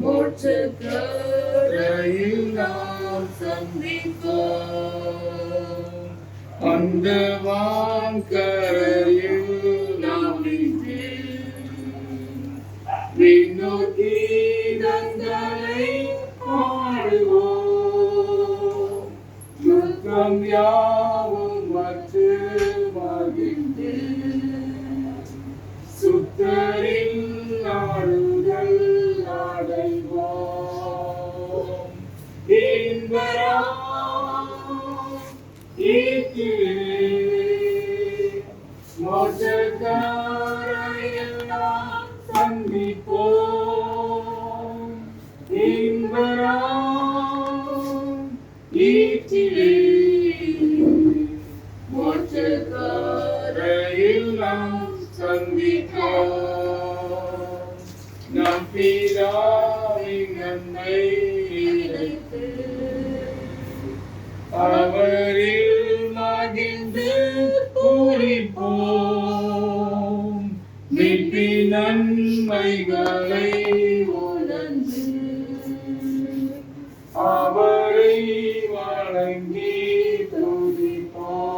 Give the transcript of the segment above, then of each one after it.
மோட்சக்கரையில் நாம் சந்திப்போம். அந்த வான்கரையில் நாம் நின்று விண்ணோக்கி கீதங்களை பாடுவோம். துக்கம் யாவும் மற்று மகிழ்ந்து சுத்தரின் நாடுகள் அடைவோம். மோட்சக்கரையில் நாம் சந்திப்போம். மோட்சக்கரையில் நாம் சந்திப்போம். நம் பிதாவின் நன்மை நினைத்து அவரில் மகிழ்ந்து பூரிப்போம். மீட்பின் நன்மைகளை உணர்ந்து அவரை வணங்கி துதிப்போம்.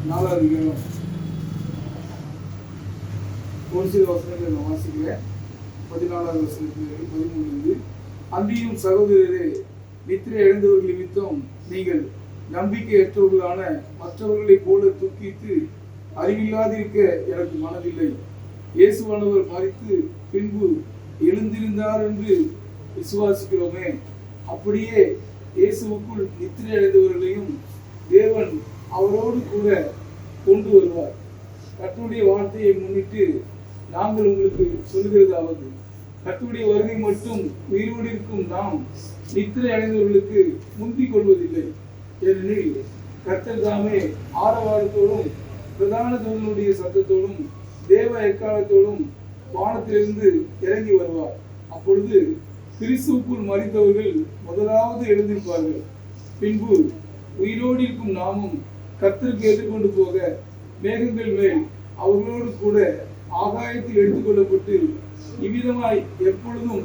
நாலாவது அதிகாரம் ஒரு சில வசனங்களை நான் வாசிக்கிறேன். 14வது வசனத்திலிருந்து 13. அன்றியும் சகோதரரே, நித்திரை எழுந்தவர்கள் நிமித்தம் நீங்கள் நம்பிக்கையற்றவர்களான மற்றவர்களைப் போல துக்கித்து அறிவில்லாதிருக்க எனக்கு மனதில்லை. இயேசுவானவர் மரித்து பின்பு எழுந்திருந்தார் என்று விசுவாசிக்கிறோமே. அப்படியே இயேசுவுக்குள் நித்திரை அடைந்தவர்களையும் தேவன் அவரோடு கூட கொண்டு வருவார். கர்த்தருடைய வார்த்தையை முன்னிட்டு நாங்கள் உங்களுக்கு சொல்லுகிறதாவது, கர்த்தருடைய வருகை மட்டும் உயிரோடு இருக்கும் நாம் நித்திரை அடைந்தவர்களுக்கு முந்திக் கொள்வதில்லை. ஏனெனில் கர்த்தர் தாமே ஆரவாரத்தோடும் பிரதான தூதனுடைய சத்தத்தோடும் தேவ எக்காலத்தோடும் வானத்திலிருந்து இறங்கி வருவார். அப்பொழுது கிறிஸ்துவுக்குள் மரித்தவர்கள் முதலாவது எழுந்திருப்பார்கள். பின்பு உயிரோடு இருக்கும் நாமும் கர்த்தருக்கு ஏற்றுக்கொண்டு போக மேகங்கள் மேல் அவர்களோடு கூட ஆகாயத்தில் எடுத்துக்கொள்ளப்பட்டு இவ்விதமாய் எப்பொழுதும்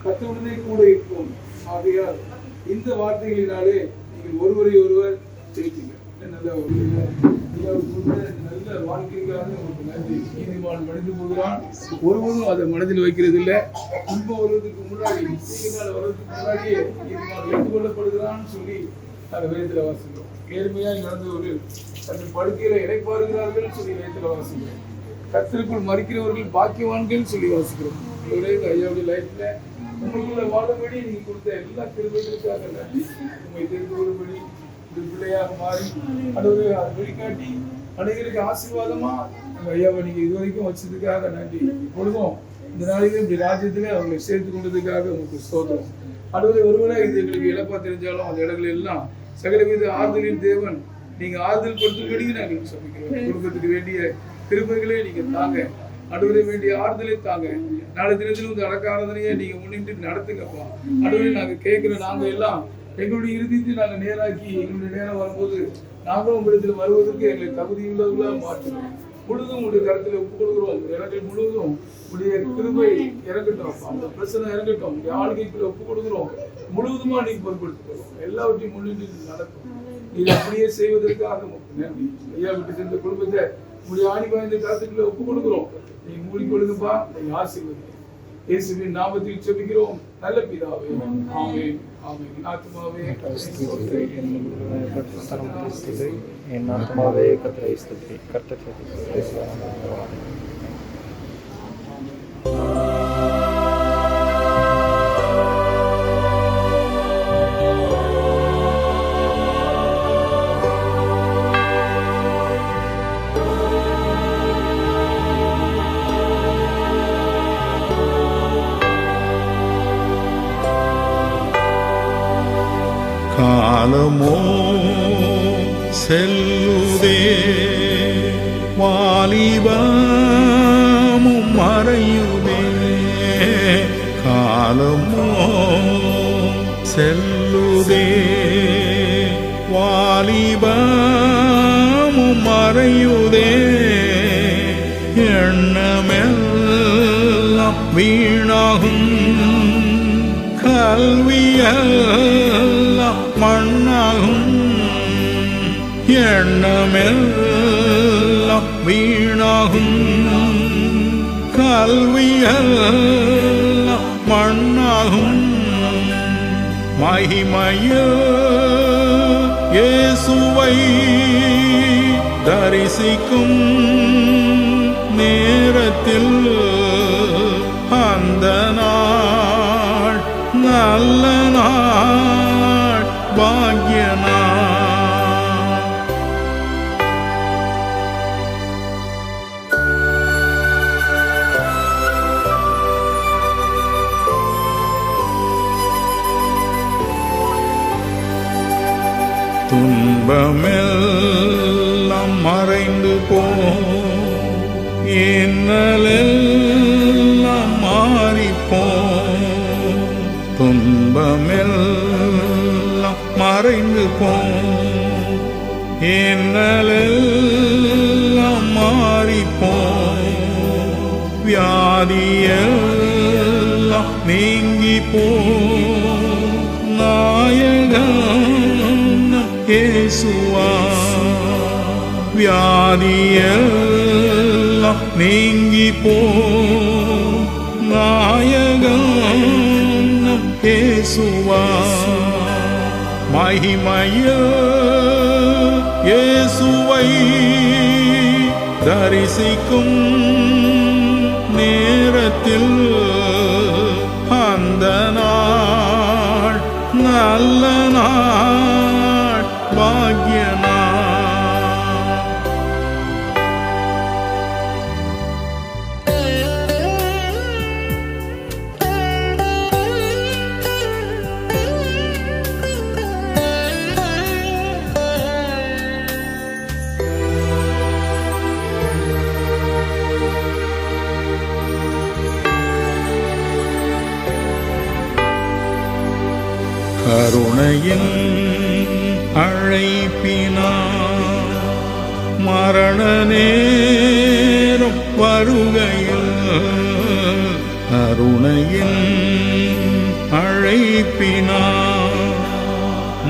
கர்த்தருடனே கூட இருப்போம். ஆகையால் இந்த வார்த்தைகளினாலே நீங்கள் ஒருவரை ஒருவர் ஜெயித்தீங்க. நல்ல வாழ்க்கைக்காக உங்களுக்கு நன்றி. நீதிமான் மனித போகிறான், ஒருவரும் அதை மனதில் வைக்கிறது இல்லை. துன்பம் வருவதற்கு முன்னாடி, தீங்கால வருவதற்கு முன்னாடியே நீதிமான் எடுத்துக்கொள்ளப்படுகிறான்னு சொல்லி நாங்கள் வேதத்தில் வாசிக்கிறோம். நேர்மையாக நடந்தவர்கள் தங்கள் படுக்கையில இடைப்பாருகிறார்கள் சொல்லி வேதத்தில் வாசிக்கிறோம். கர்த்தருக்குள் மறிக்கிறவர்கள் பாக்கியவான்கள் சொல்லி வாசிக்கிறோம். ஒரே ஐயாவுடைய லைஃப்ல உங்களுக்குள்ள வாழும்படி நீங்க கொடுத்த எல்லா கிருபைகளுக்காக நன்றி. உண்மை தெரிந்து கொள்ளும்படி ஒரு பிள்ளையாக மாறி அதை வெளிக்காட்டி அனைவருக்கு ஆசீர்வாதமா அந்த ஐயாவை நீங்க இதுவரைக்கும் வச்சதுக்காக நன்றி. இப்பொழுதும் இந்த நாளிலும் இப்படி ராஜ்யத்திலே அவங்களை சேர்த்து கொண்டதுக்காக உங்களுக்கு ஸ்தோத்திரம். அடுவதை ஒருவேளை இது எங்களுக்கு இழப்பா தெரிஞ்சாலும் அந்த இடங்கள் எல்லாம் சகலவித ஆறுதலின் தேவன் நீங்க ஆறுதல் கொடுத்தபடி நாங்கள் சமைக்கிறோம். குடும்பத்துக்கு வேண்டிய கிருபைகளே நீங்க தாங்க, அடுவரை வேண்டிய ஆறுதலை தாங்க. நாளை தினத்திலும் இந்த அடக்க ஆராதனையை நீங்க முன்னிட்டு நடத்துங்கப்பா. அடுவரை நாங்க கேட்கிறோம். நாங்க எல்லாம் எங்களுடைய இறுதிக்கு நாங்க நேராக்கி எங்களுடைய நேரம் வரும்போது நாங்களும் உங்களிடத்தில் வருவதற்கு எங்களை தகுதியுள்ளவர்களாக மாற்றுகிறோம். முழுதும் உங்களுடைய கருத்தில் ஒப்புக் கொடுக்கிறோம். இடங்கள் முழுவதும் உடைய கிருபை இறங்கட்டும், அந்த பிரச்சனை இறங்கட்டும். ஆளுகைக்குள்ள ஒப்புக் கொடுக்கிறோம். முழுவதுமா நீங்க பொருட்படுத்திக்கிறோம். எல்லாவற்றையும் முன்னிட்டு நடக்கும். நீங்க அப்படியே செய்வதற்காக நன்றி. ஐயா விட்டு சென்ற குடும்பத்தை உங்களுடைய ஆணி வாய்ந்த கருத்துக்களை ஒப்புக் கொடுக்கிறோம். நீங்க மூடிக்கொடுங்கப்பா. நீங்க ஆசீர்வதிங்க. இயேசுவின் நாமத்தில் ஜெபிக்கிறோம் நல்ல பிதாவே. ஆமென். ஆமென். ஆத்மாவே கர்த்தரை என் ஆத்மாவே கர்த்தரை ஸ்துதி. கர்த்தரை காலமோ செல்லுதே, வாலிபமும் மறையுதே. காலமோ செல்லுதே, வாலிபமும் மறையுதே, எண்ணமெல்லாம் வீணாகும், கல்வியெல்லாம் மண்ணாகும், எண்ணமெல்லாம் வீணாகும், கல்வியெல்லாம் மண்ணாகும். மகிமையில் இயேசுவை தரிசிக்கும் நேரத்தில் அந்த நாள் நல்ல நாள், பாக்கிய நாள். துன்பமெல்லாம் மறைந்து போ, இன்னலெல்லாம் மாறிப்போ, துன்பமெல்லாம் மறைந்து போ, இன்னலெல்லாம் மாறிப்போ, வியாதியெல்லாம் நீங்கி போ, நாயகன் இயேசுவா, வியாதியெல்லாம் நீங்கி போ, நாயகன் இயேசுவா. மகிமையில் இயேசுவை தரிசிக்கும் நேரத்தில் அந்த நாள் நல்ல நாள், பாக்கிய நாள். கருணையின் அழைப்பினார் மரண நேரம் வருகையில், கருணையின் அழைப்பினார்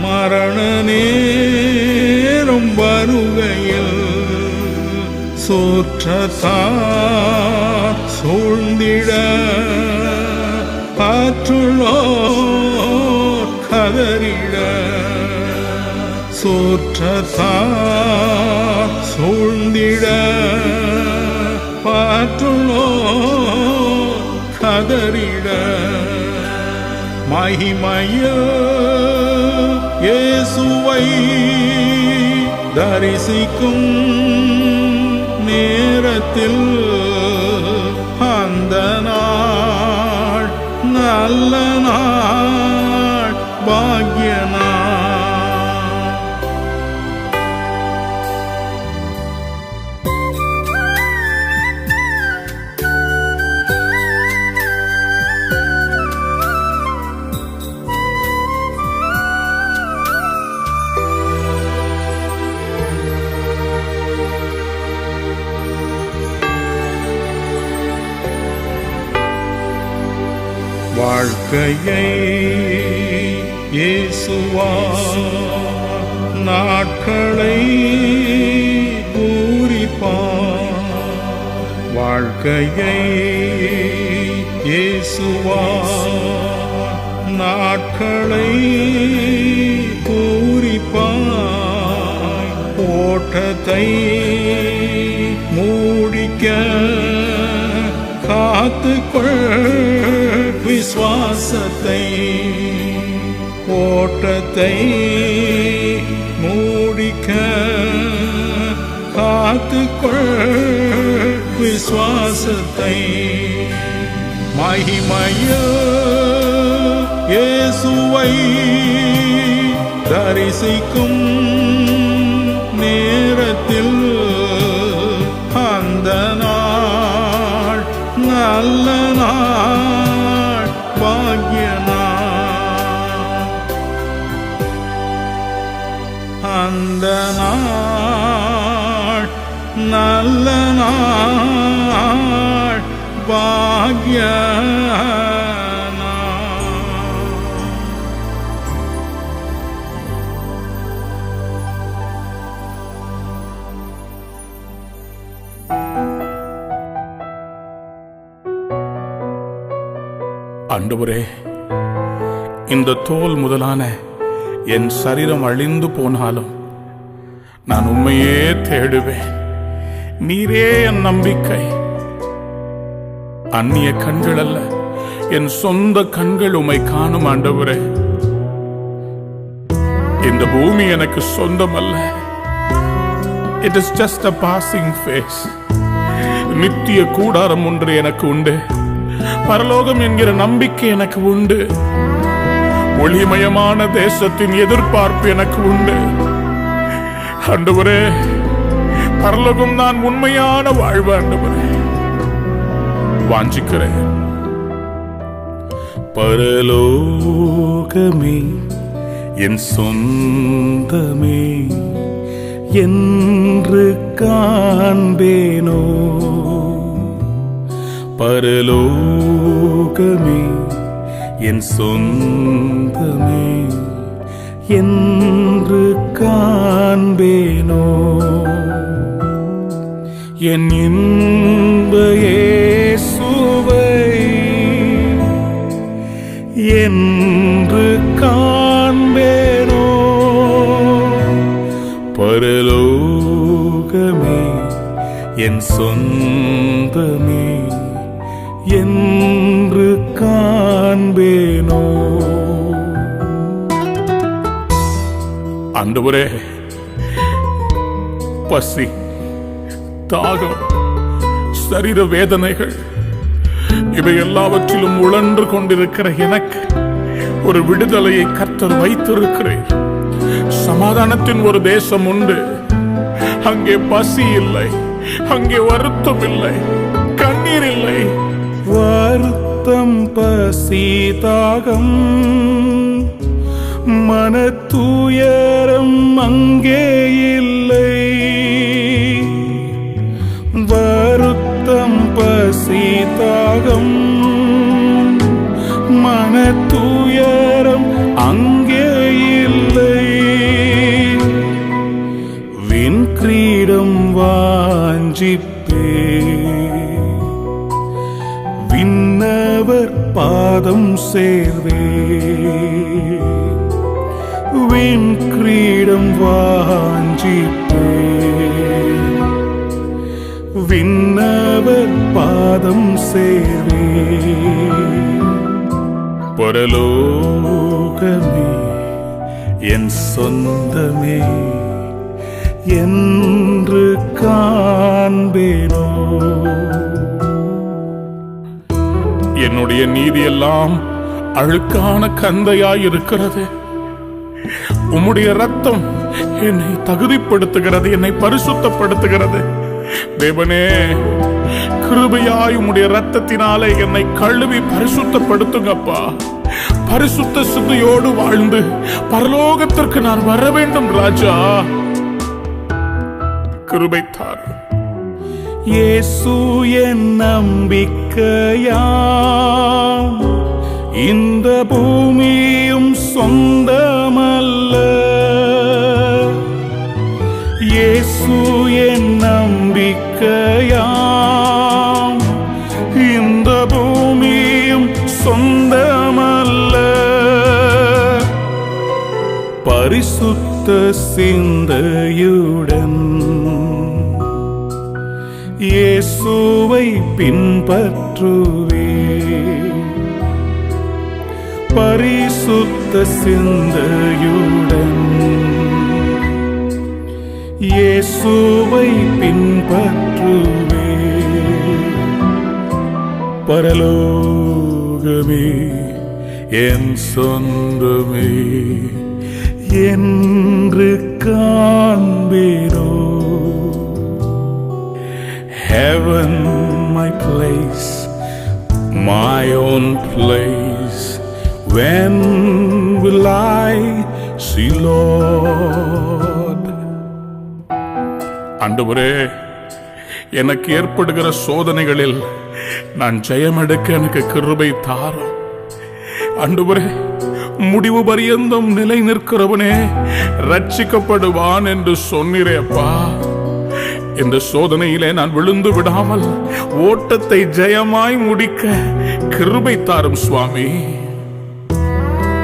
மரண நேரம் வருகையில், சூற்றத்தார் சூழ்ந்திட காற்றுள்ளோர் கதறிட, சூற்றத்தார் சூழ்ந்திட காற்றுள்ளோர் கதறிட, மகிமையில் இயேசுவை தரிசிக்கும் நேரத்தில் அந்த நாள் நல்ல நாள், பாக்கிய நாள். வாழ்க்கையை இயேசுவா நாட்களை பூரிப்பார், வாழ்க்கையை இயேசுவா நாட்களை பூரிப்பார், ஓட்டத்தை மூடிக்க காத்துக்கொள் விசுவாசத்தை, ஓட்டத்தை மூடிக்க காத்துக்கொள் விசுவாசத்தை. மகிமையில் இயேசுவை தரிசிக்கும் நேரத்தில் அந்த நாள் நல்ல நாள், பாக்கிய ಭಾಗ್ಯನಾ. ஆண்டவரே, இந்த தோல் முதலான என் சரீரம் அழிந்து போனாலும் நான் உண்மையே தேடுவேன். நீரே என் நம்பிக்கை. அந்நிய கண்கள் அல்ல, என் சொந்த கண்கள் உம்மை காணும் ஆண்டவரே. இந்த பூமி எனக்கு சொந்தம் அல்ல. It is just a passing phase. நித்திய கூடாரம் ஒன்று எனக்கு உண்டு. பரலோகம் என்கிற நம்பிக்கை எனக்கு உண்டு. ஒளிமயமான தேசத்தின் எதிர்பார்ப்பு எனக்கு உண்டு. ஆண்டவரே, பரலோகம் நான் உண்மையான வாழ்வு ஆண்டவரே வாஞ்சிக்கிறேன். பரலோகமே என் சொந்தமே என்று காண்பேனோ. பரலோகமே என் சொந்தமே என்று காண்பேனோ. என் இன்ப இயேசுவை என்று காண்பேனோ. பரலோகமே என் சொந்தமே என்று காண்பேனோ. ஆண்டவரே, பசி, தாகம், சரீர வேதனைகள் இவை எல்லாவற்றிலும் உழன்று கொண்டிருக்கிற எனக்கு ஒரு விடுதலையை கர்த்தர் வைத்திருக்கிறேன். சமாதானத்தின் ஒரு தேசம் உண்டு. அங்கே பசி இல்லை, அங்கே வருத்தம் இல்லை, கண்ணீர் இல்லை. வருத்தம், பசி, தாகம், மன துயரம் அங்கே இல்லை. வருத்தம், பசி, தாகம், மன துயரம் அங்கே இல்லை. வின் கிரீடம் வாஞ்சிப்பே, விண்ணவர் பாதம் சேர்வே. வின் கிரீடம் வாஞ்சிப்பே, விண்ணவர் பாதம் சேர்வே. பரலோகமே என் சொந்தமே என்று காண்பேனோ. என்னுடைய நீதியெல்லாம் அழுக்கான கந்தையாயிருக்கிறது. உம்முடைய ரத்தம் என்னை தகுதிப்படுத்துகிறது, என்னை பரிசுத்தப்படுத்துகிறது. தேவனே, கிருபையாய் உம்முடைய ரத்தத்தினாலே என்னை கழுவி பரிசுத்தப்படுத்துங்கப்பா. பரிசுத்த சுத்தியோடு வாழ்ந்து பரலோகத்திற்கு நான் வர வேண்டும் ராஜா. கிருபை தார். இயேசு என் நம்பிக்கையாம், இந்த பூமியும் சொந்தமல்ல. இயேசு என் நம்பிக்கையாம், இந்த பூமியும் சொந்தமல்ல. பரிசுத்த சிந்தையுடன் இயேசுவை பின்பற்றுவே. பரிசுத்த சிந்தையுடன் இயேசுவை பின்பற்றுவே. பரலோகமே என் சொந்தமே என்று காண்பேனோ. Heaven my place, my own place. When will I see Lord? ஆண்டவரே, எனக்கு ஏற்படுகிற சோதனைகளில் நான் ஜெயமெடுக்க எனக்கு கிருபை தாரும். ஆண்டவரே, முடிவு பரியந்தம் நிலை நிற்கிறவனே ரட்சிக்கப்படுவான் என்று சொன்னீரே அப்பா. இந்த சோதனையிலே நான் விழுந்து விடாமல் ஓட்டத்தை ஜெயமாய் முடிக்க கிருபை தாரும் சுவாமி.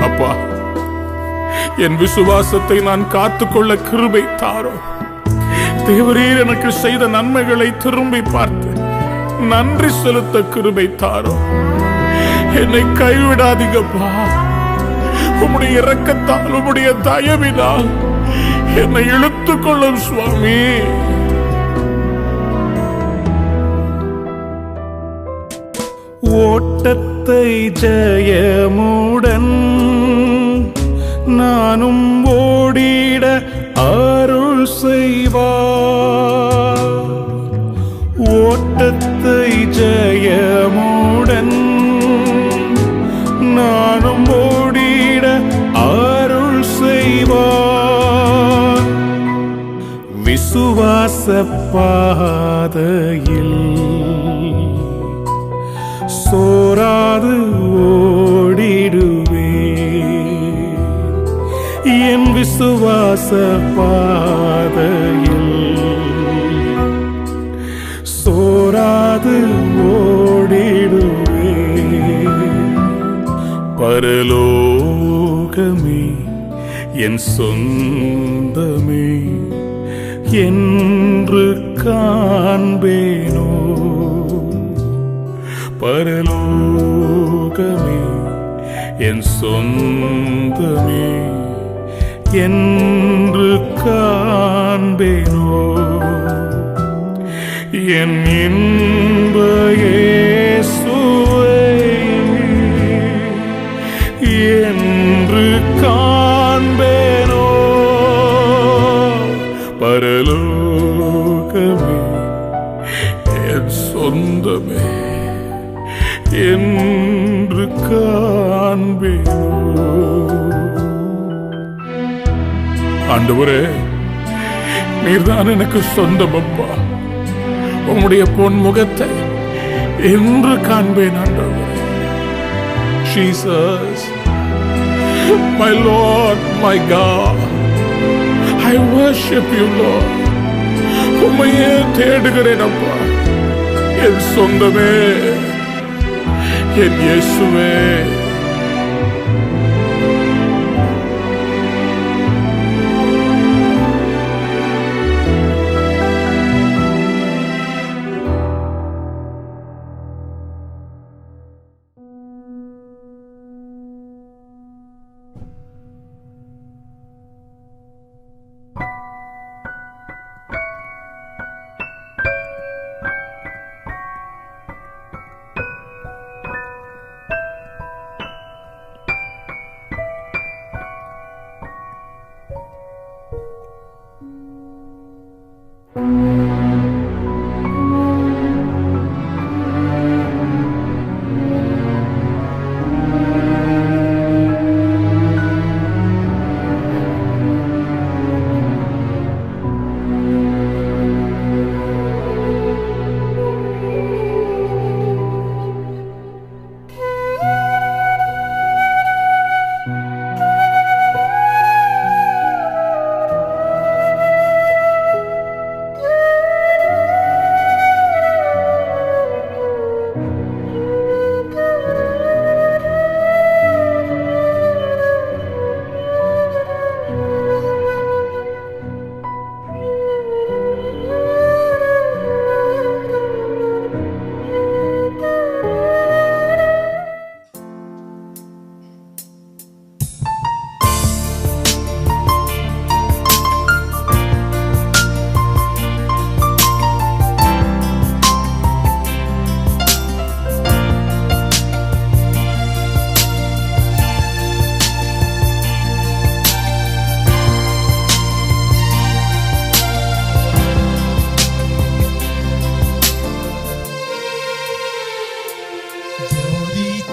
அப்பா, என் விசுவாசத்தை நான் காத்துக்கொள்ள கிருபை தாரும். தேவரீர் எனக்கு செய்த நன்மைகளை திரும்பி பார்த்து நன்றி செலுத்த கிருபை தாரும். என்னை கைவிடாதீங்கப்பா. உம்முடைய இரக்கத்தால், உம்முடைய தயவினால் என்னை இழுத்துக் கொள்ளும் சுவாமி. ஓட்டத்தை ஜெயமுடன் நானும் ஓடிட அருள் செய்வார். ஓட்டத்தை ஜெயமுடன் நானும் ஓடிட அருள் செய்வார். விசுவாச பாதையில் சோராது ஓடிடுவே. என் விசுவாச பாதையில் சோராது ஓடிடுவே. பரலோகமே என் சொந்தமே என்று காண்பேனோ. பரலோகமே என் சொந்தமே என்று காண்பேனோ. என் இன்ப இயேசுவே என்று காண்பேனோ. பரலோகமே என் சொந்தமே என்று காண்பேனோ. ஆண்டவரே, நீர்தான் எனக்கு சொந்தம் அப்பா. உம்முடைய பொன் முகத்தை என்று காண்பேன் ஆண்டவரே. Jesus, my Lord, my God, I worship you, Lord. உம்மையே தேடுகிறேன் அப்பா. என் சொந்தமே, என் இயேசுவே.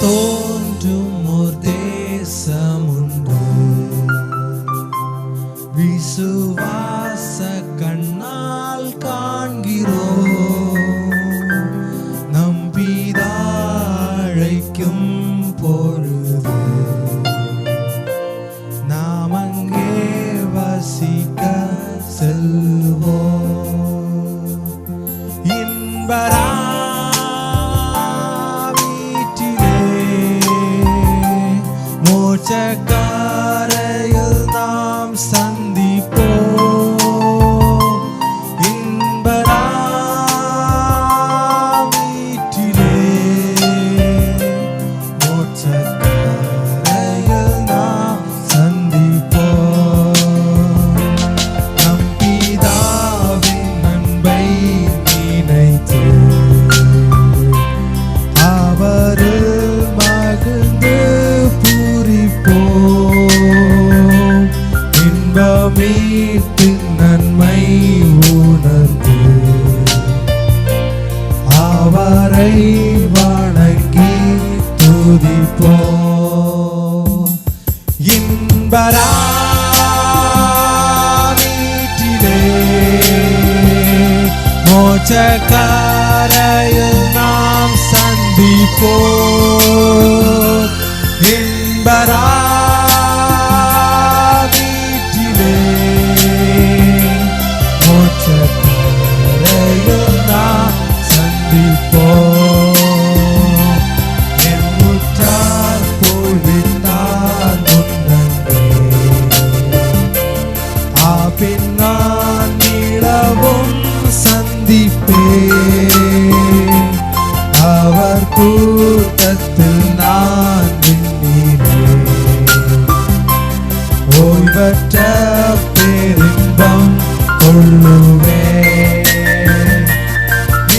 தோன்றும் ஓர் தேசமுண்டு, விசுவாச கண்ணால் காண்கிறோம். நம்பிதா மோட்சக்காரையில் நாம் சந்திப்போம் இன்பராமீட்டிலே. மோட்சக்காரையில் நாம் சந்திப்போம். நம் பிதாவின் அன்பை நினைத்து அவரில் மகிழ்ந்து பூரிப்போம். இன்பமீட்பின் நன்மை உணர்ந்து அவரை வணங்கி துதிப்போம். இன்பராமீட்டிலே மோட்சக்காரையில் நாம் சந்திப்போம். இன்பராமீட்டிலே மோட்சக்காரையில் நாம் சந்திப்போம். என் முற்றார் போய்விட்டார் முன்னே பின் நான் நிலவும் சந்திப்பேன். அவர் கூட்டத்தில் நான் விண்ணினேன். ஓய்வற்ற பேரின்பம் கொள்ளுவேன்.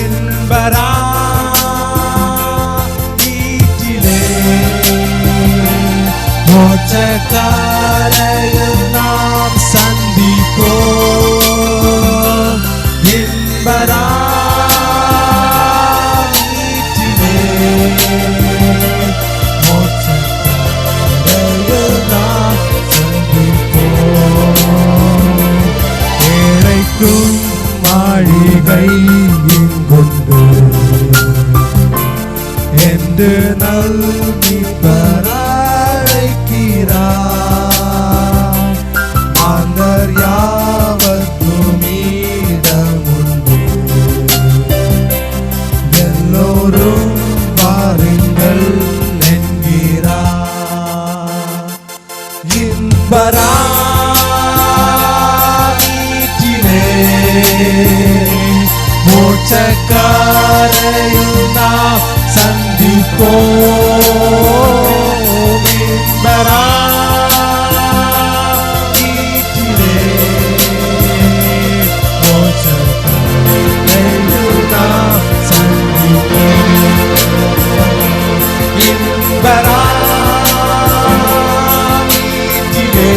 இன்பராமீட்டிலே மோட்சக்காரையில் நாம் சந்திப்போம். இன்பராமீட்டிலே மோட்சக்காரையில் நாம் சந்திப்போம். ஏழைக்கும் மாளிகை இங்குண்டு என்று நல்கிப்பராய்க்கிறார். மாந்தர் யாவர்க்கும் இடமுண்டு. எல்லோரும் வாருங்கள் என்கிறார். இன்பராமீட்டிலே மோட்சக்காரையில் நாம் சந்திப்போம். இன்பராமீட்டிலே மோட்சக்காரையில் நாம் சந்திப்போம். இன்பராமீட்டிலே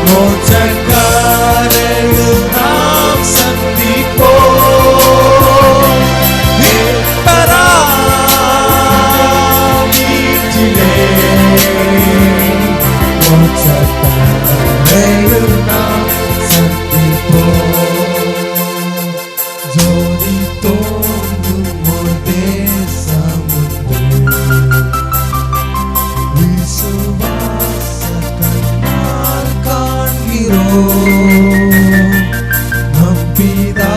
மோட்சக்காரையில் நாம் சந்திப்போம். இன்பராமீட்டிலே மோட்சக்காரையில் நாம் சந்திப்போம். ஜோதி தோன்றும் ஒரு தேசமுண்டு. விசுவாச கண்ணால் காண்கிறோம். நம் பிதா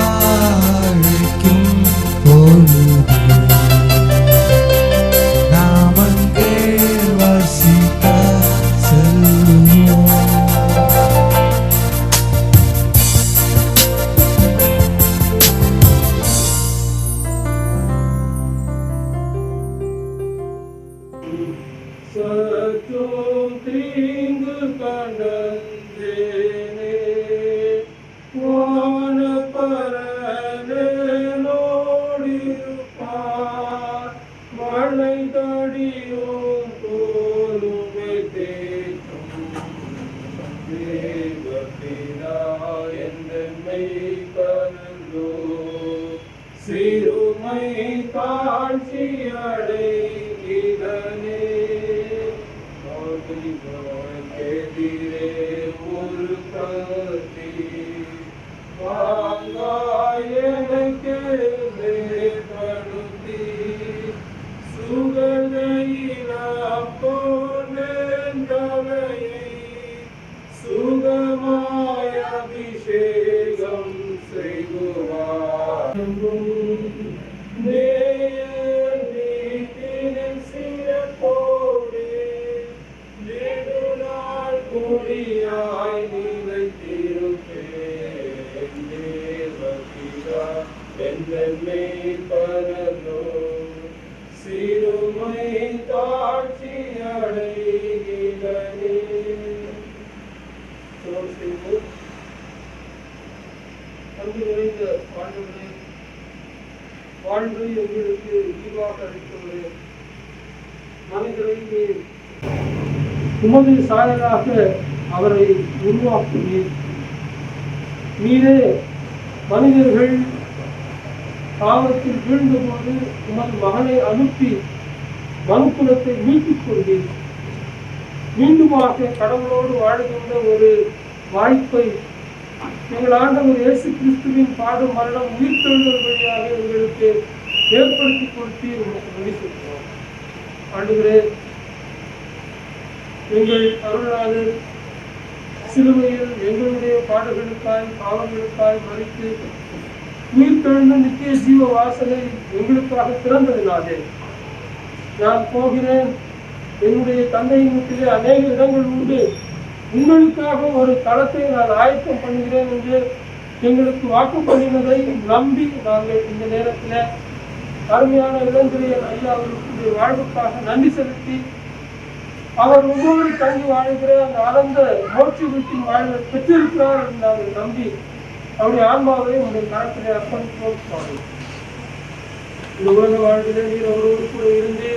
அழைக்கும் பொழுது நாம் அங்கே வசிக்க செல்வோம். சற்றும் தீங்கு கண்டேனே வானப்பரனோடிருப்பார். மழை தடியும் போலுமே தேற்றும் தேவபிதா என்னை கருதோ. சிறுமை தாழ்ச்சி அடைகிறனே எதிரே ஒரு கத்தி வாங்காய் எனக்கு மேற்படுத்தி சுகதையில பொன்னவையை சுகமாய் அபிஷேகம் செய்வார். நேய நீதினின் சிறப்போடே வாழ்வை எங்களுக்கு ஈவாக அளித்தவரே, மனிதரை நீர் உமது சாயலாக அவரை உருவாக்குவீர். நீரே மனிதர்கள் பாவத்தில் வீழ்ந்தபோது உமது மகனை அனுப்பி மனுக்குலத்தை மீட்டுக் கொண்டீர். மீண்டுமாக கடவுளோடு வாழுகின்ற ஒரு வாய்ப்பை எங்கள் ஆண்டவர் இயேசு கிறிஸ்துவின் பாடும் மரணம் உயிர்த்தெழுதல் வழியாக எங்களுக்கு ஏற்படுத்தி கொடுத்தீர். உங்களுக்கு நன்றி சொல்கிறோம். ஆண்டவரே, எங்கள் அருளாளர் சிலுவையில் எங்களுடைய பாடுகளுக்காய் பாவங்களுக்காய் மறித்து உயிர்த்தெழுந்த நித்திய ஜீவ வாசலை எங்களுக்காக திறந்ததினாலே நான் போகிறேன், என்னுடைய தந்தையின் வீட்டிலே அநேக இடங்கள் உண்டு, உங்களுக்காக ஒரு தளத்தை நான் ஆயத்தம் பண்ணுகிறேன் என்று எங்களுக்கு வாக்கு பண்ணினதை நம்பி நாங்கள் இந்த நேரத்தில் அருமையான இளந்திரையன் ஐயா அவர்களுடைய வாழ்வுக்காக நன்றி செலுத்தி அவர் ஒவ்வொரு தங்கி வாழ்கிற அந்த ஆனந்த மோட்ச வீட்டின் வாழ்வை பெற்றிருக்கிறார் என்று நாங்கள் நம்பி அவருடைய ஆன்மாவை உங்களுடைய கரத்திலே அர்ப்பணிப்போம். சுவாமி, இந்த உலக வாழ்விலே நீர் அவரோடு கூட இருந்து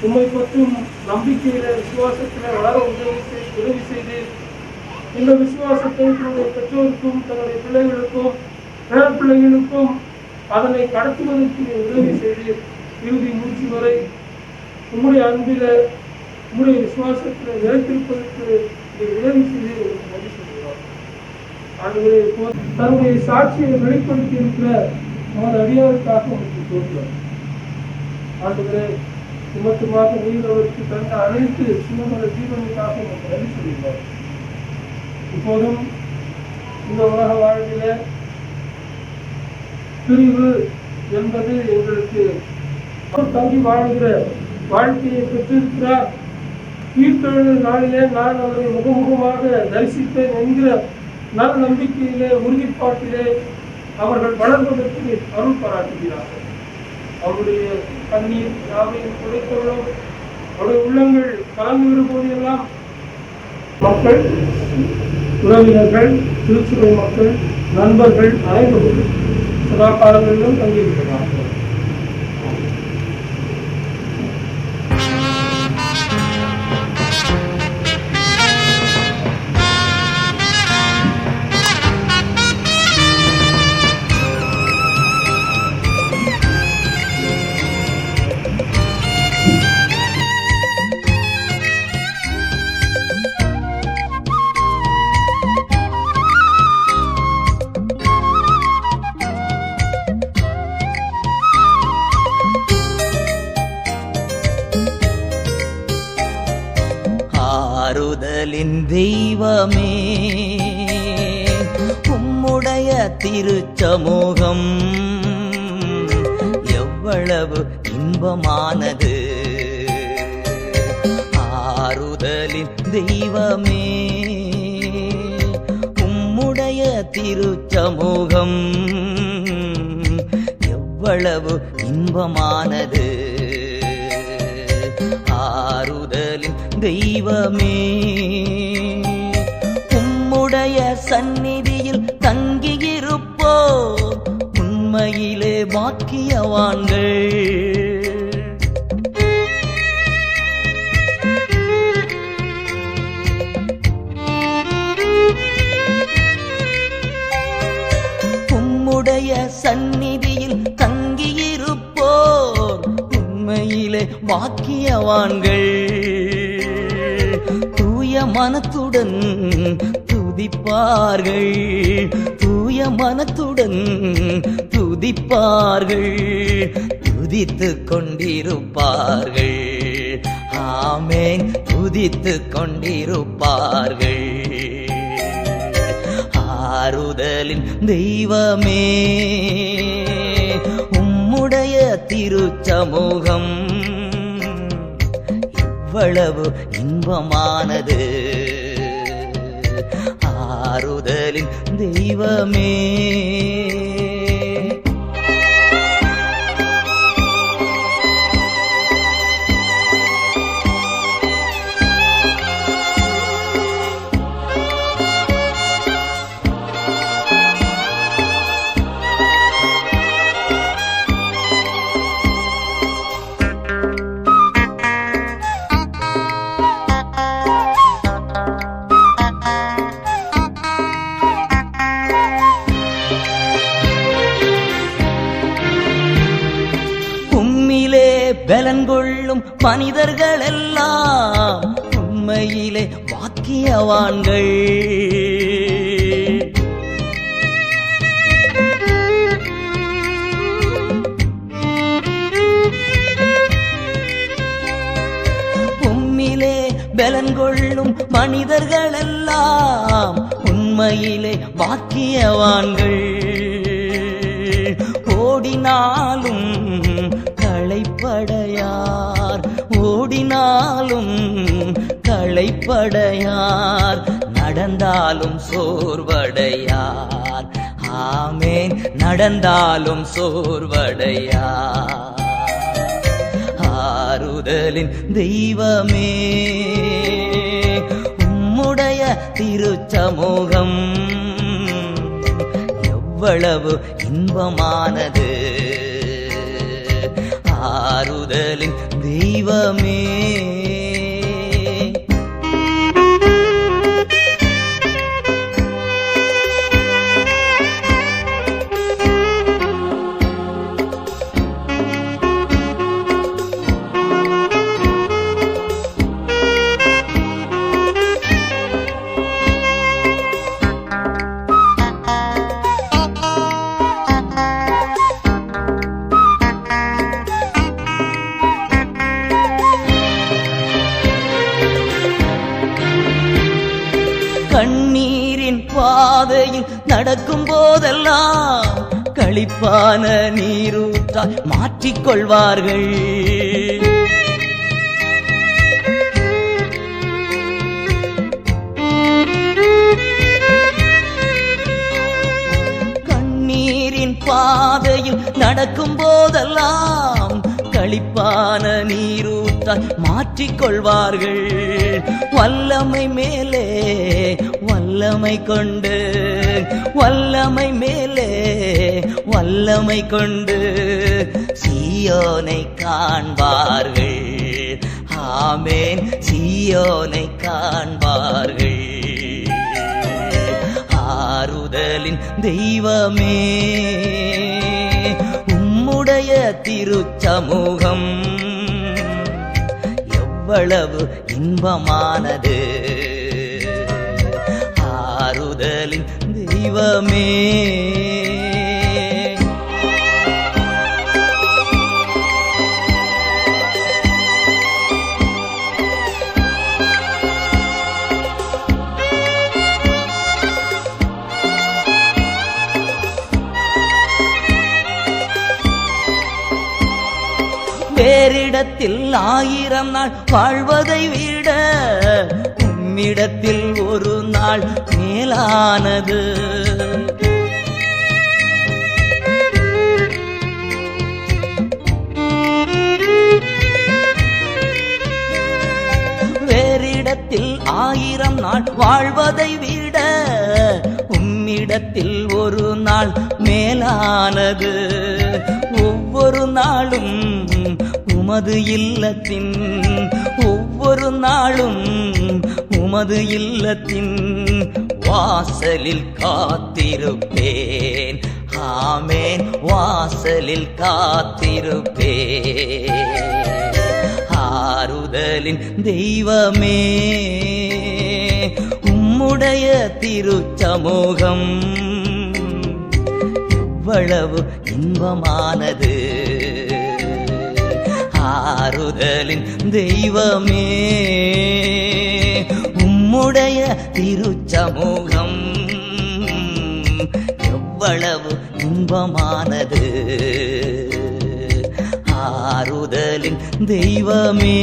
உண்மை பற்றும் நம்பிக்கையில விசுவாசத்திலே வளர உதவி செய்து இந்த விசுவாசத்தை தன்னுடைய பெற்றோருக்கும் தன்னுடைய பிள்ளைகளுக்கும் பேர பிள்ளைகளுக்கும் அதனை கடத்துவதற்கு உதவி செய்து இறுதி மூச்சு வரை உங்களுடைய அன்பில உங்களுடைய விசுவாசத்தில் நிலைத்திருப்பதற்கு உதவி செய்து உங்களுக்கு நன்றி சொல்கிறோம். ஆண்டுகளை தன்னுடைய சாட்சியை வெளிப்படுத்தி இருக்கிற நமது அடியாருக்காக உங்களுக்கு தோன்றும். ஆண்டுகளை சுமத்துமாக நீர் அவருக்கு தந்த அனைத்து சுமமல ஜீவனுக்காக உங்களுக்கு நன்றி சொல்கிறோம். இப்போதும் இந்த உலக வாழ்வில பிரிவு என்பது எங்களுக்கு தங்கி வாழ்கிற வாழ்க்கையை பெற்றிருக்கிறார். உயிர்த்தெழுந்த நாளிலே நான் அவரை முகமுகமாக தரிசிப்பேன் என்கிற நல் நம்பிக்கையிலே உறுதிப்பாட்டிலே அவர்கள் வளர்வதற்கு அருள் பாராட்டுகிறார்கள். அவருடைய கண்ணீர் யாவையும் குறைத்தவளும் அவருடைய உள்ளங்கள் கலந்துவிட போதெல்லாம் மக்கள், உறவினர்கள், திருச்சுவை மக்கள், நண்பர்கள் அனைவரும் சதா காலங்களிலும் தங்கியிருக்கிறார்கள். ஆறுதலின் தெய்வமே, உம்முடைய திருச்சமூகம் எவ்வளவு இன்பமானது. ஆறுதலின் தெய்வமே, உம்முடைய திருச்சமூகம் எவ்வளவு இன்பமானது. ஆறுதலின் தெய்வமே, உம்முடைய சந்நிதியில் தங்கியிருப்போ உண்மையிலே பாக்கியவான்கள். உம்முடைய சந்நிதியில் தங்கியிருப்போர் உண்மையிலே பாக்கியவான்கள். தூய மனத்துடன் துதிப்பார்கள், தூய மனத்துடன் துதிப்பார்கள், துதித்துக் கொண்டிருப்பார்கள். ஆமென், துதித்துக் கொண்டிருப்பார்கள். ஆறுதலின் தெய்வமே, உம்முடைய திருச்சமூகம் எவ்வளவு இன்பமானது. ஆறுதலின் தெய்வமே, பலன் கொள்ளும் மனிதர்கள் எல்லாம் உண்மையிலே வாக்கியவான்கள். உம்மிலே பலன் கொள்ளும் மனிதர்கள் எல்லாம் உண்மையிலே வாக்கியவான்கள். ஓடினாலும் களைப்படையார், ஓடினாலும் களைப்படையார், நடந்தாலும் சோர்வடையார். ஆமென், நடந்தாலும் சோர்வடையார். ஆறுதலின் தெய்வமே, உம்முடைய திருச்சமூகம் எவ்வளவு இன்பமானது. ஆறுதலின் தெய்வமே, கண்ணீரின் பாதையில் நடக்கும் போதெல்லாம் களிப்பான நீரூற்றாய் மாற்றிக்கொள்வார்கள். கண்ணீரின் பாதையில் நடக்கும் போதெல்லாம் களிப்பான நீரூற்றாய் மாற்றிக்கொள்வார்கள். வல்லமை மேலே வல்லமை கொண்டு, வல்லமை மேலே வல்லமை கொண்டு சீயோனை காண்பார்கள். ஆமென், சீயோனை காண்பார்கள். ஆறுதலின் தெய்வமே, உம்முடைய திருச்சமூகம் எவ்வளவு இன்பமானது. ஆறுதலின் தெய்வமே, வேறிடத்தில் 1000 நாள் வாழ்வதை விட உம்மிடத்தில் ஒரு நாள் மேலானது. வேறிடத்தில் 1000 நாள் வாழ்வதை விட உம்மிடத்தில் ஒரு நாள் மேலானது. ஒவ்வொரு நாளும் உமது இல்லத்தின், ஒவ்வொரு நாளும் உமது இல்லத்தின் வாசலில் காத்திருப்பேன். ஆமென், வாசலில் காத்திருப்பேன். ஆறுதலின் தெய்வமே, உம்முடைய திருச்சமூகம் எவ்வளவு இன்பமானது. ஆறுதலின் தெய்வமே, உம்முடைய திருச்சமூகம் எவ்வளவு இன்பமானது. ஆறுதலின் தெய்வமே.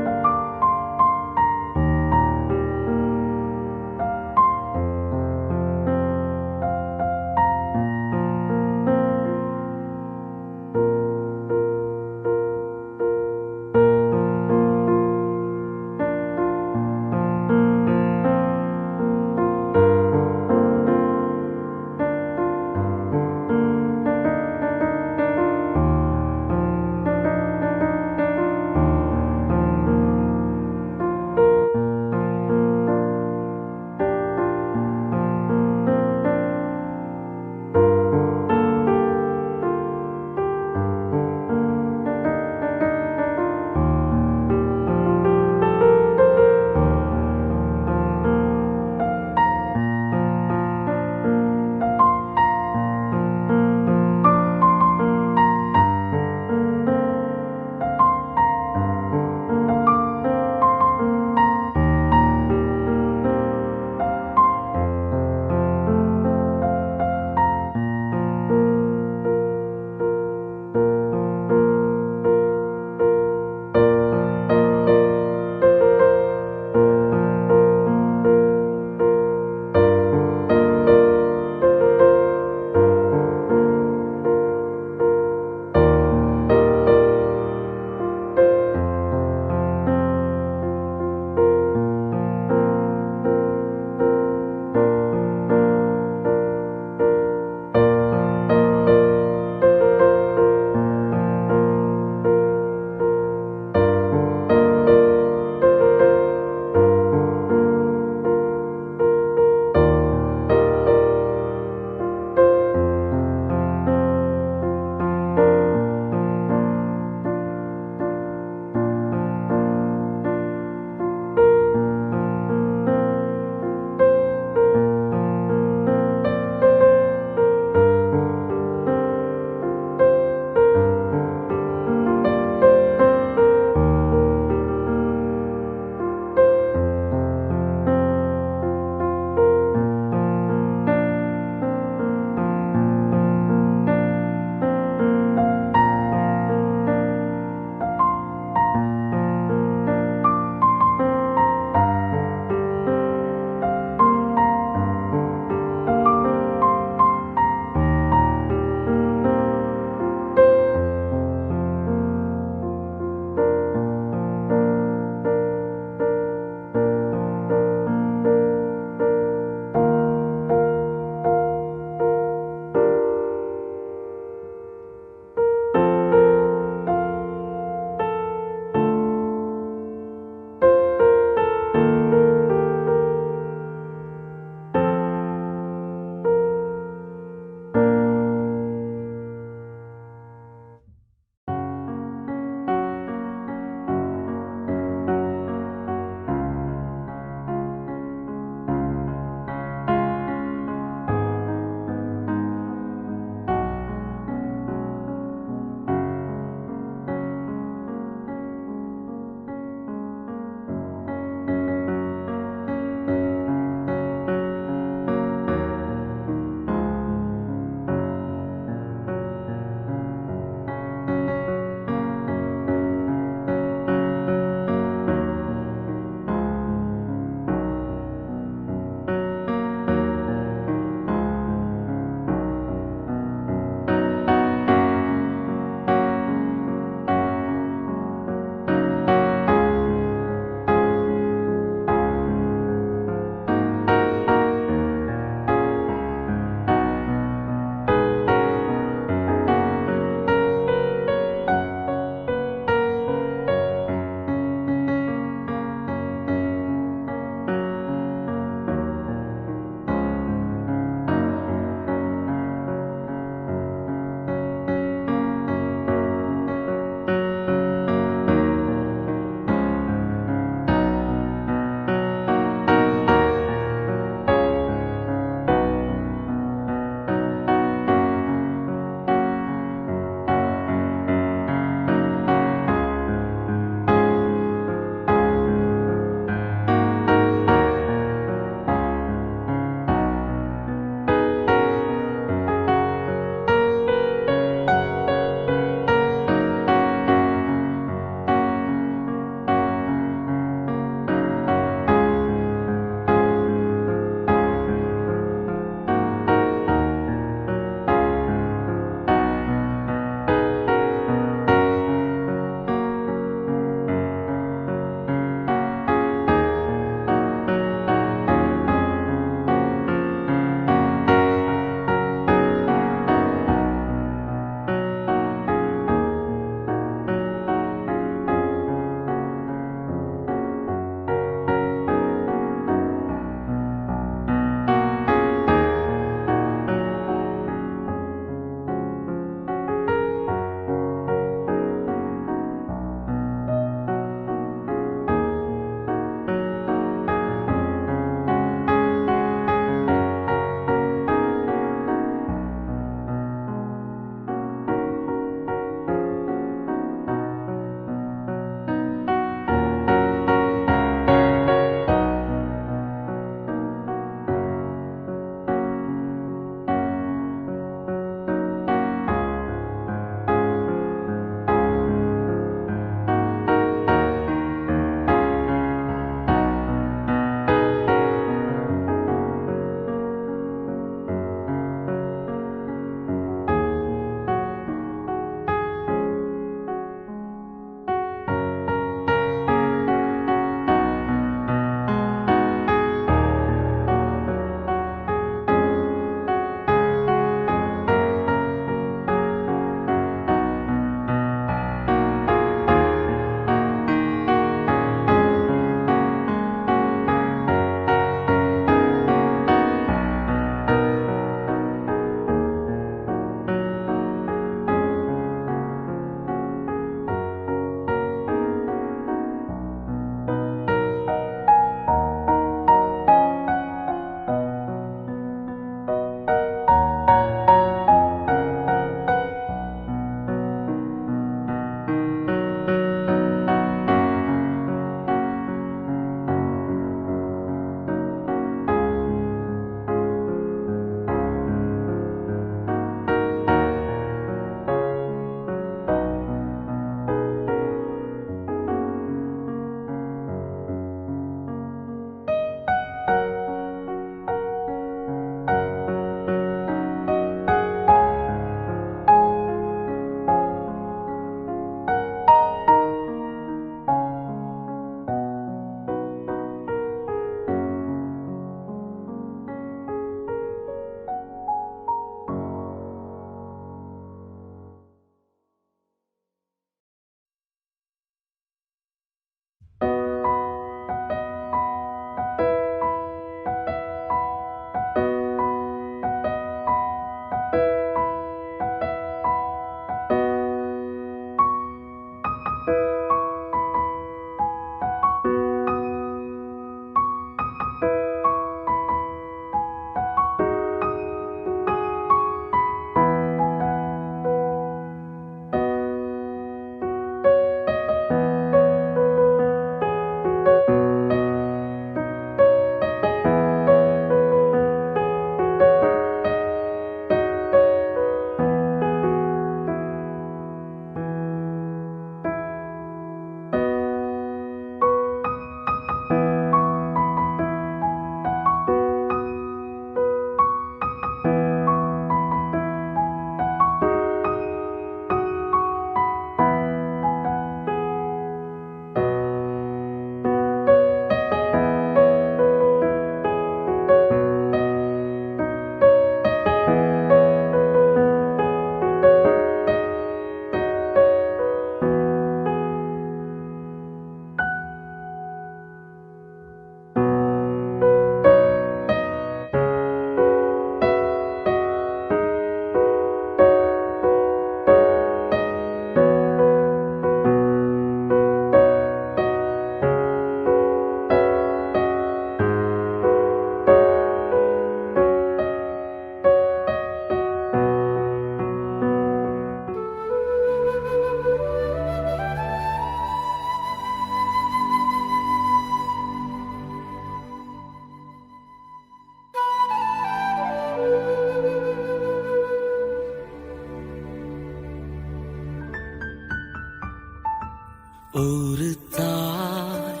ஒரு தாய்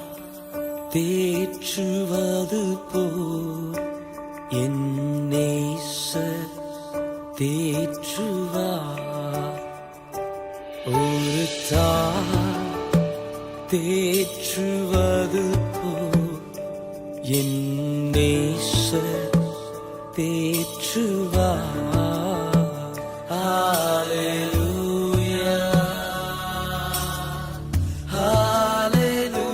தேற்றுவது போல் என் நேசர் தேற்றுவார். ஒரு தாய் தேற்றுவது போல் என் நேசர் தேற்றுவார். Hallelujah, Hallelujah,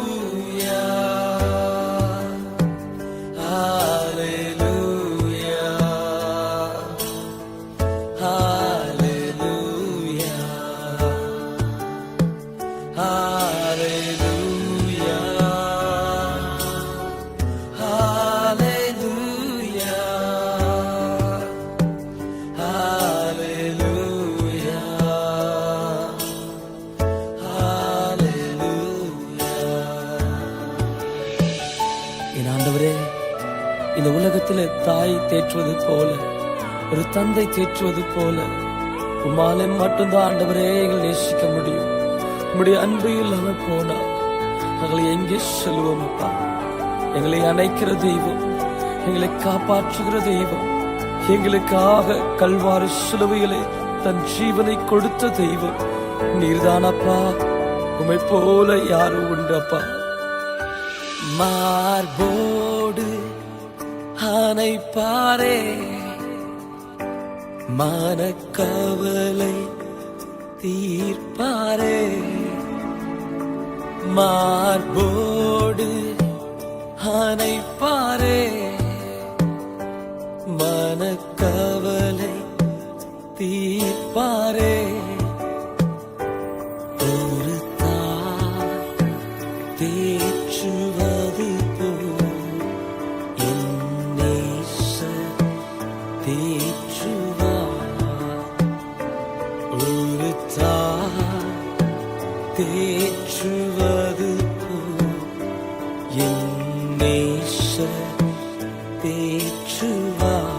Hallelujah, Hallelujah, Hallelujah, Hallelujah, என் ஆண்டவரே, இந்த உலகத்திலே தாய் தேற்றுவது போல, ஒரு தந்தை தேற்றுவது போல உம்மாலே மட்டும்தான் ஆண்டவரே எங்களை நேசிக்க முடியும். உம்முடைய அன்பு இல்லாம போனா நாங்கள் எங்கே செல்வோம் அப்பா? எங்களை அணைக்கிற தெய்வம், எங்களை காப்பாற்றுகிற தெய்வம், எங்களுக்காக கல்வாரி சிலுவையிலே தன் ஜீவனை கொடுத்த தெய்வம் நீர்தானப்பா. உம்மை போல யாரும் உண்டு அப்பா? மார்போடு அணைப்பாரே, மனக்கவலை தீர்ப்பாரே. மார்போடு அணைப்பாரே, மனக்கவலை தீர்ப்பாரே. ஒரு தாய் தேற்றுவது போல் என் நேசர் தேற்றுவார். ஒரு தாய் தேற்றுவது போல் என் நேசர் தேற்றுவார்.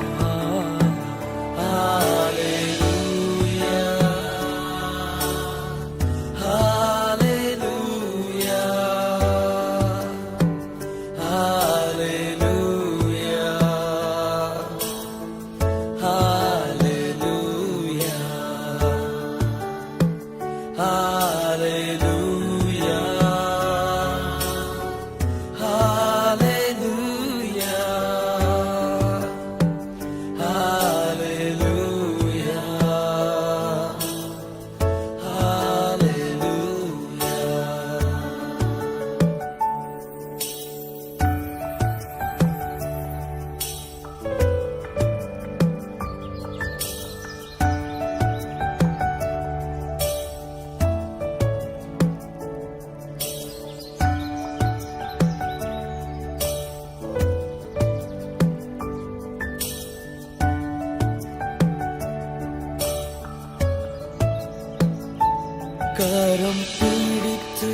கரம் பிடித்து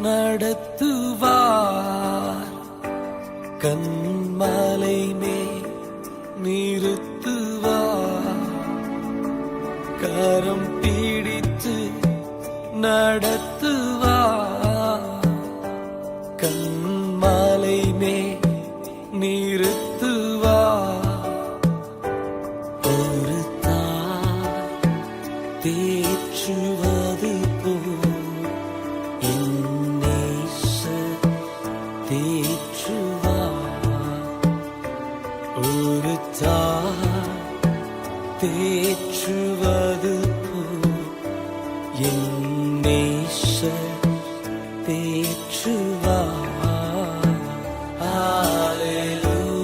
நடத்துவார், கண்மலை மேல் நிறுத்துவார். கரம் பிடித்து நடத்துவார், கண்மலை மேல் நிறுத்துவார். ஒரு தாய் தேற்றுவது போல் என் நேசர் தேற்றுவார். ஒரு தாய் தேற்றுவது போல் என் நேசர் தேற்றுவார். Hallelujah,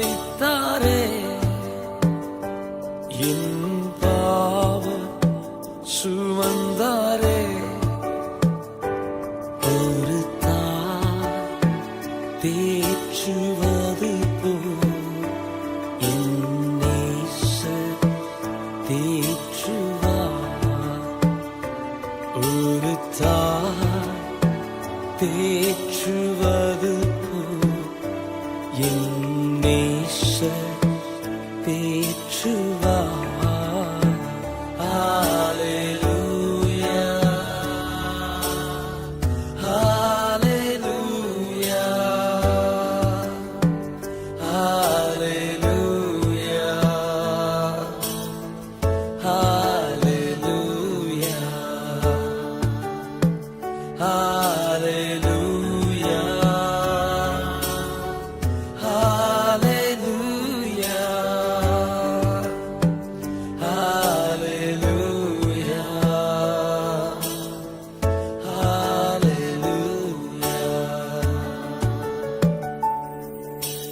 மரித்தாரே என் பாவ சுமந்தாரே ஒரு தாய் தேற்றுவது போல் என் நேசர் தேற்றுவார் ஒரு தாய் தேற்றுவது போல் என் நேசர் தேற்றுவார்.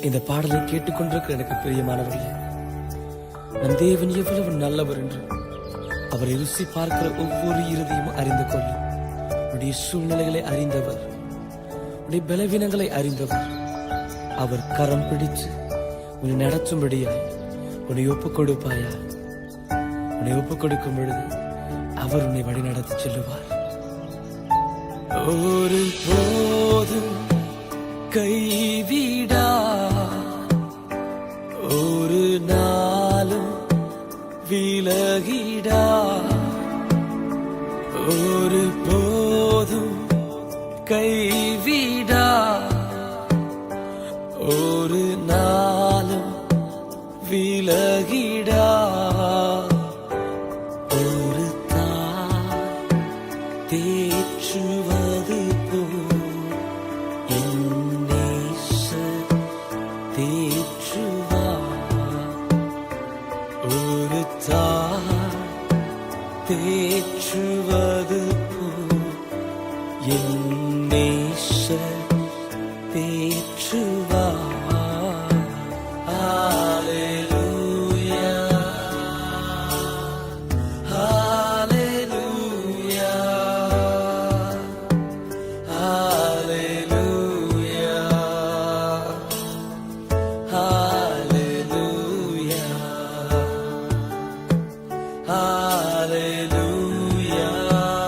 இந்த பாடலை கேட்டுக்கொண்டிருக்கிற எனக்கு பிரியமானவர்களே, நம் தேவன் எவ்வளவு நல்லவர் என்று அவரை ருசி பார்க்கிற ஒவ்வொரு இருதையும் அறிந்து கொள்ளும். உன்னுடைய சூழ்நிலைகளை அறிந்தவர், உன்னுடைய பலவீனங்களை அறிந்தவர். அவர் கரம் பிடிச்சு உன்னை நடத்தும்படியாய் உன்னை ஒப்புக் கொடுப்பாயா? உன்னை ஒப்புக் கொடுக்கும் பொழுது அவர் உன்னை வழி நடத்தி செல்லுவார். ஒரு போதும் கைவிடா, ஒரு நாளும் விலகிடா, ஒரு போதும் கைவிடா, ஒரு நாளும் விலகிடா. ஒரு தாய் தேற்றுவது போல் என் நேசர் தேற்றுவார். ஒரு தாய் தேற்றுவது போல் என் நேசர் தேற்றுவார். Hallelujah.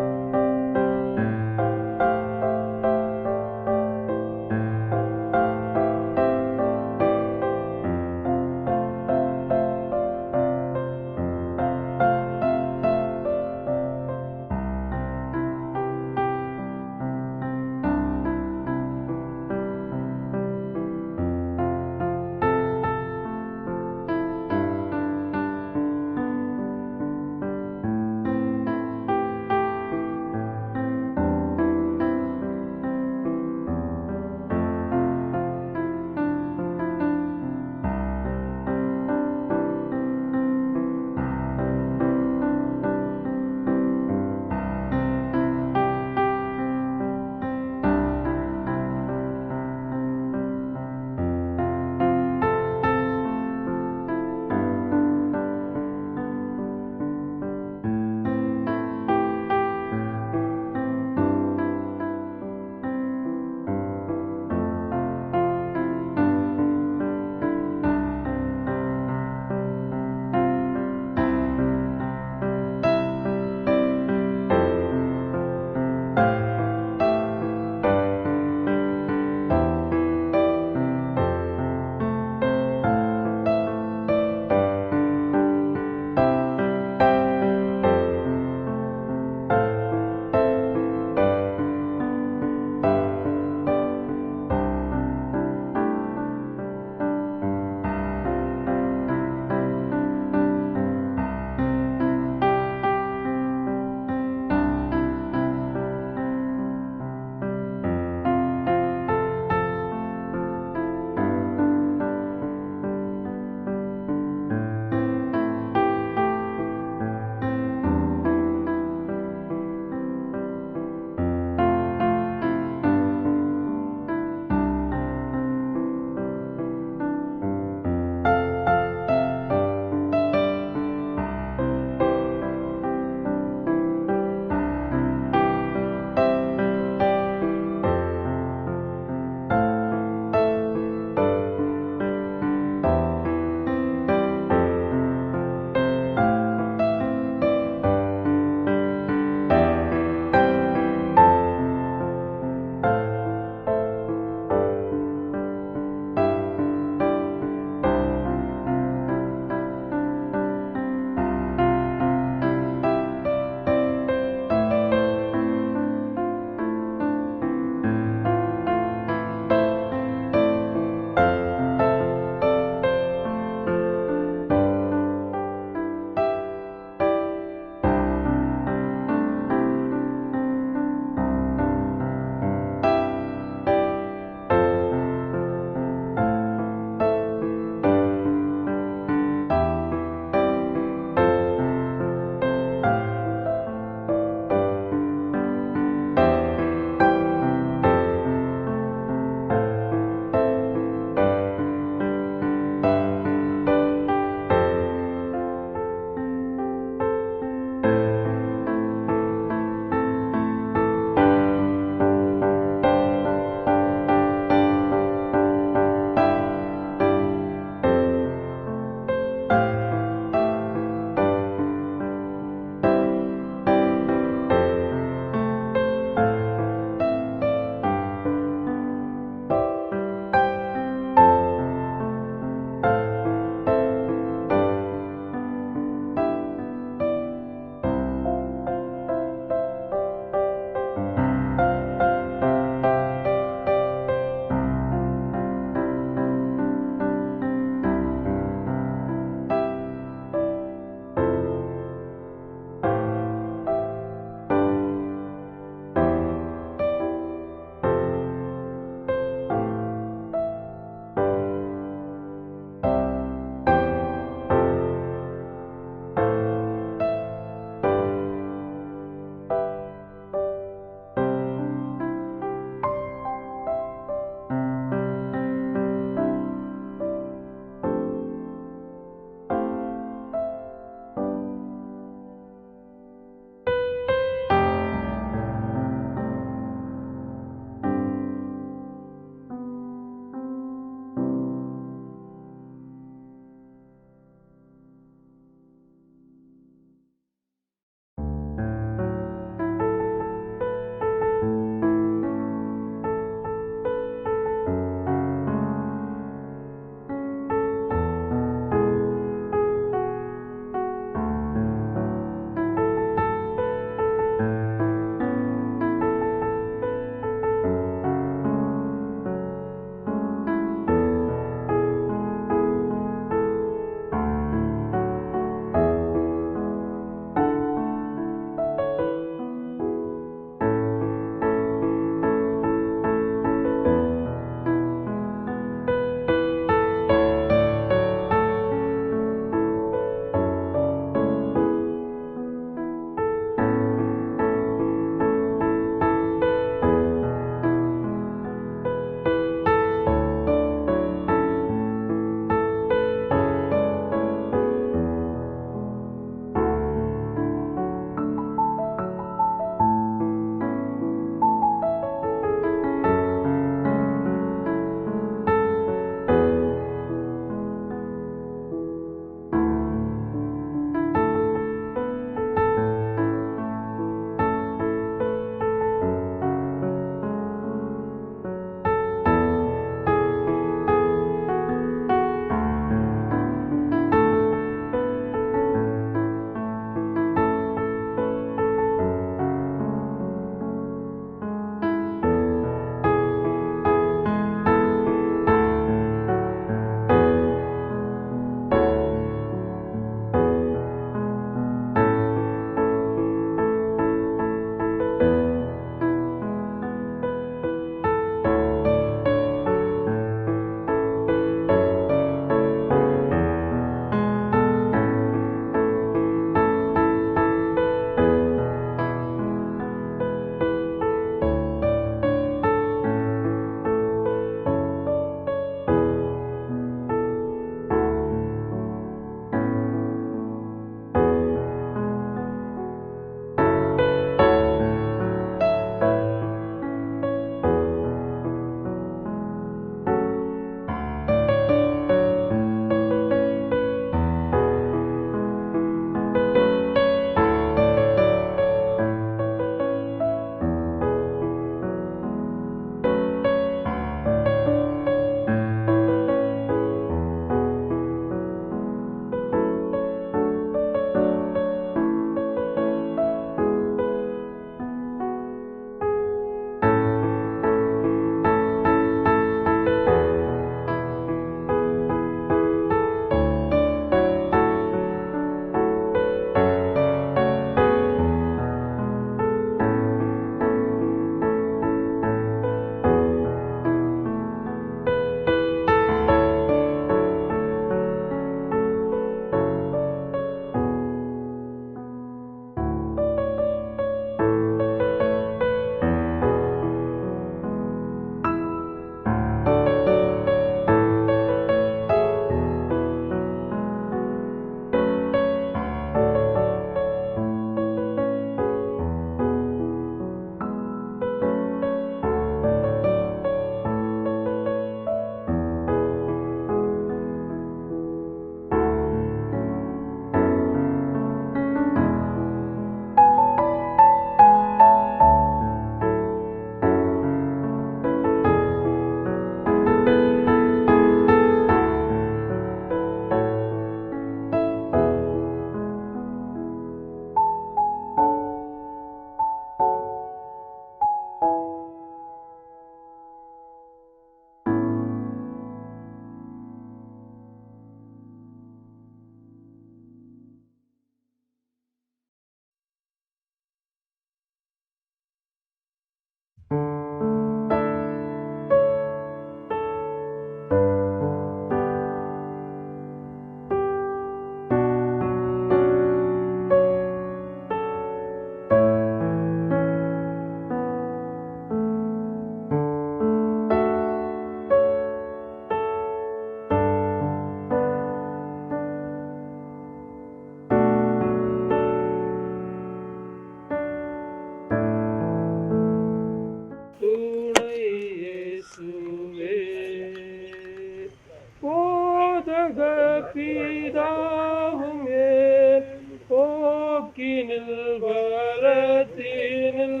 பிதாவும் என் போக்கினில் வரத்தினில்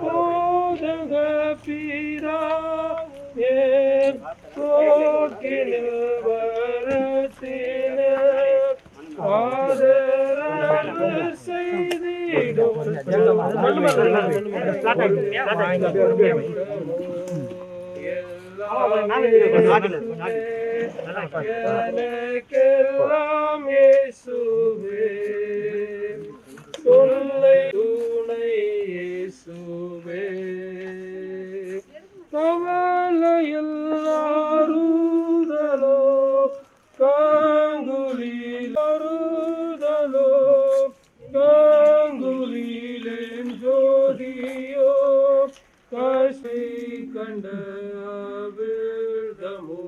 போதக பிதா என் போக்கினில் வரத்தினில் ஆதரவு செய்திடும் எனக்கெல்லாம் இயேசுவே சொல்லை துணை இயேசுவே கவலையில்லாருதலோ காங்குலில் அருதலோ காங்குலிலேன் ஜோதியோ காசை கண்ட விழ்தமோ